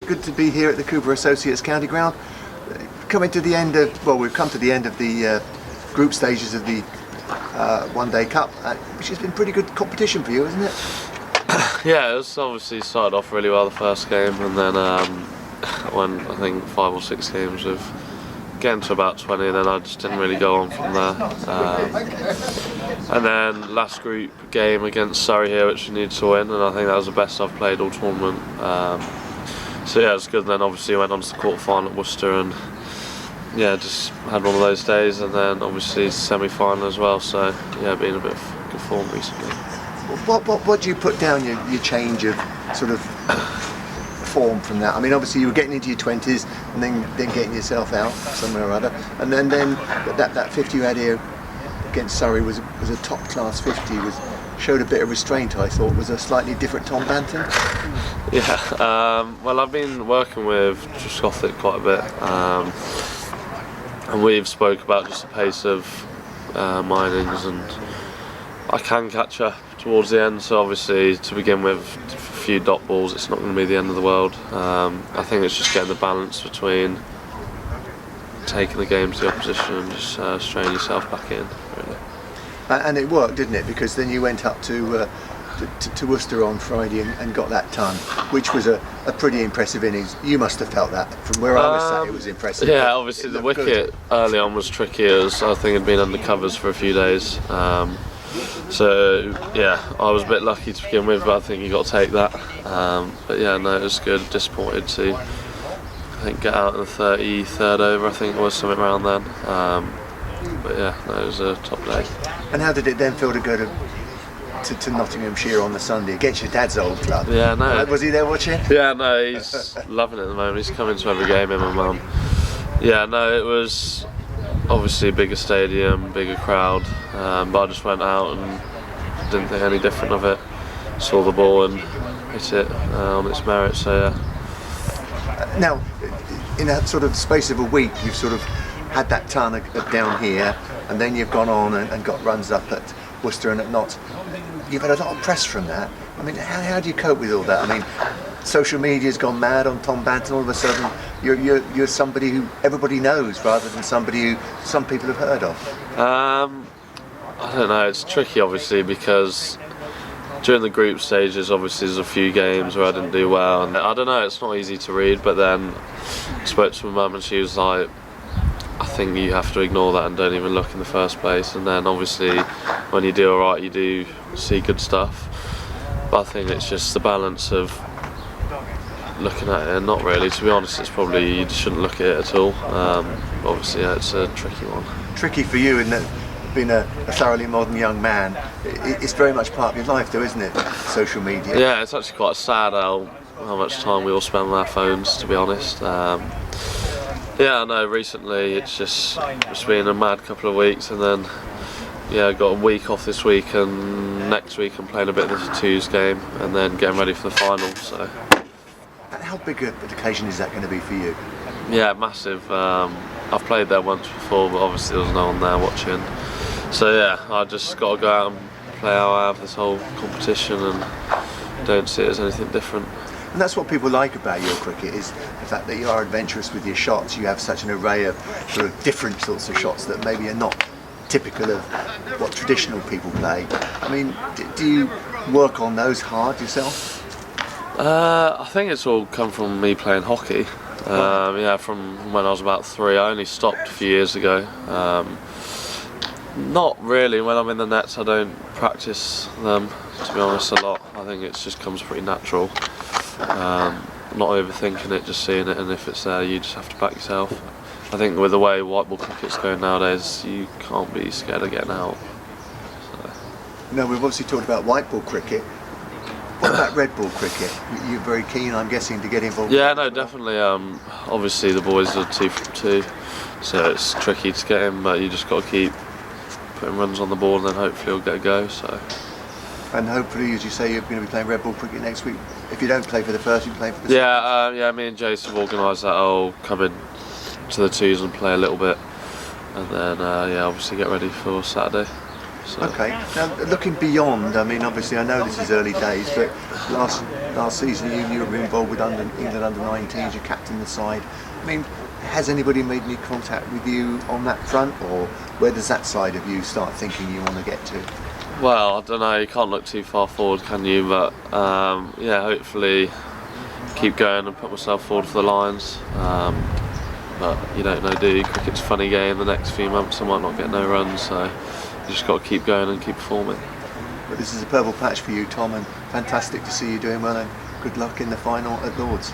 good to be here at the Cooper Associates County Ground. Coming to the end of, well, we've come to the end of the group stages of the One Day Cup, which has been pretty good competition for you, isn't it? Yeah, it was obviously started off really well the first game, and then when I think 5 or 6 games of getting to about 20, and then I just didn't really go on from there. And then last group game against Surrey here, which we needed to win, and I think that was the best I've played all tournament. So yeah, it was good. And then obviously went on to the quarter final at Worcester, and yeah, just had one of those days, and then obviously semi-final as well. So yeah, been a bit of good form recently. What do you put down your change of sort of form from that? I mean, obviously you were getting into your 20s and then getting yourself out somewhere or other, and then that 50 you had here against Surrey was a top class 50. Showed a bit of restraint. I thought was a slightly different Tom Banton. Yeah, well, I've been working with Gothic quite a bit, and we've spoke about just the pace of my innings, and I can catch up towards the end. So obviously, to begin with, a few dot balls, it's not going to be the end of the world. I think it's just getting the balance between taking the game to the opposition and just straining yourself back in, really. And it worked, didn't it? Because then you went up to Worcester on Friday and got that ton, which was a pretty impressive innings. You must have felt that from where I was sat. It was impressive. Yeah, obviously the wicket early on was tricky, as I think it'd been under covers for a few days. So yeah, I was a bit lucky to begin with, but I think you got to take that. But yeah, no, it was good. Disappointed to, I think, get out in the 33rd over. I think it was something around then. But yeah, no, it was a top day. And how did it then feel to go to Nottinghamshire on the Sunday against your dad's old club? Yeah, no. Was he there watching? Yeah, no, he's loving it at the moment. He's coming to every game, him and Mum. Yeah, no, it was obviously a bigger stadium, bigger crowd, but I just went out and didn't think any different of it. Saw the ball and hit it on its merit, so yeah. Now, in a sort of space of a week, you've sort of had that ton down here, and then you've gone on and got runs up at Worcester and at Notts. You've had a lot of press from that. I mean, how do you cope with all that? I mean, social media's gone mad on Tom Banton. All of a sudden, you're somebody who everybody knows, rather than somebody who some people have heard of. I don't know. It's tricky, obviously, because during the group stages, obviously, there's a few games where I didn't do well, and I don't know. It's not easy to read. But then I spoke to my mum, and she was like, I think you have to ignore that and don't even look in the first place. And then obviously when you do alright, you do see good stuff, but I think it's just the balance of looking at it and not really. To be honest, it's probably, you shouldn't look at it at all. Obviously yeah, it's a tricky one. Tricky for you in that, being a thoroughly modern young man, it's very much part of your life though, isn't it, social media? Yeah, it's actually quite sad how much time we all spend on our phones, to be honest. Yeah, I know, recently it's been a mad couple of weeks, and then yeah, I got a week off this week, and next week I'm playing a bit of the twos game and then getting ready for the final. So how big an occasion is that going to be for you? Yeah, massive. I've played there once before, but obviously there was no one there watching. So yeah, I just got to go out and play how I have this whole competition, and don't see it as anything different. And that's what people like about your cricket, is the fact that you are adventurous with your shots. You have such an array of sort of different sorts of shots that maybe are not typical of what traditional people play. I mean, do you work on those hard yourself? I think it's all come from me playing hockey. Yeah, from when I was about 3. I only stopped a few years ago. Not really. When I'm in the nets, I don't practice them, to be honest, a lot. I think it just comes pretty natural. Not overthinking it, just seeing it, and if it's there, you just have to back yourself. I think with the way white ball cricket's going nowadays, you can't be scared of getting out. So. No, we've obviously talked about white ball cricket. What about red ball cricket? You're very keen, I'm guessing, to get involved. Yeah, no, definitely. Obviously, the boys are 2 from 2, so it's tricky to get in, but you just got to keep putting runs on the board, and then hopefully you'll get a go. So. And hopefully, as you say, you're going to be playing red ball cricket next week. If you don't play for the first, you play for the second. Yeah, me and Jace have organised that. I'll come in to the twos and play a little bit, and then yeah, obviously get ready for Saturday. So. Okay. Now, looking beyond, I mean, obviously, I know this is early days, but last season you were involved with England under 19s. You captained the side. I mean, has anybody made any contact with you on that front, or where does that side of you start thinking you want to get to? Well, I don't know. You can't look too far forward, can you? But yeah, hopefully keep going and put myself forward for the Lions. But you don't know, do you? Cricket's a funny game. The next few months I might not get no runs, so you just got to keep going and keep performing. But this is a purple patch for you, Tom, and fantastic to see you doing well, and good luck in the final at Lords.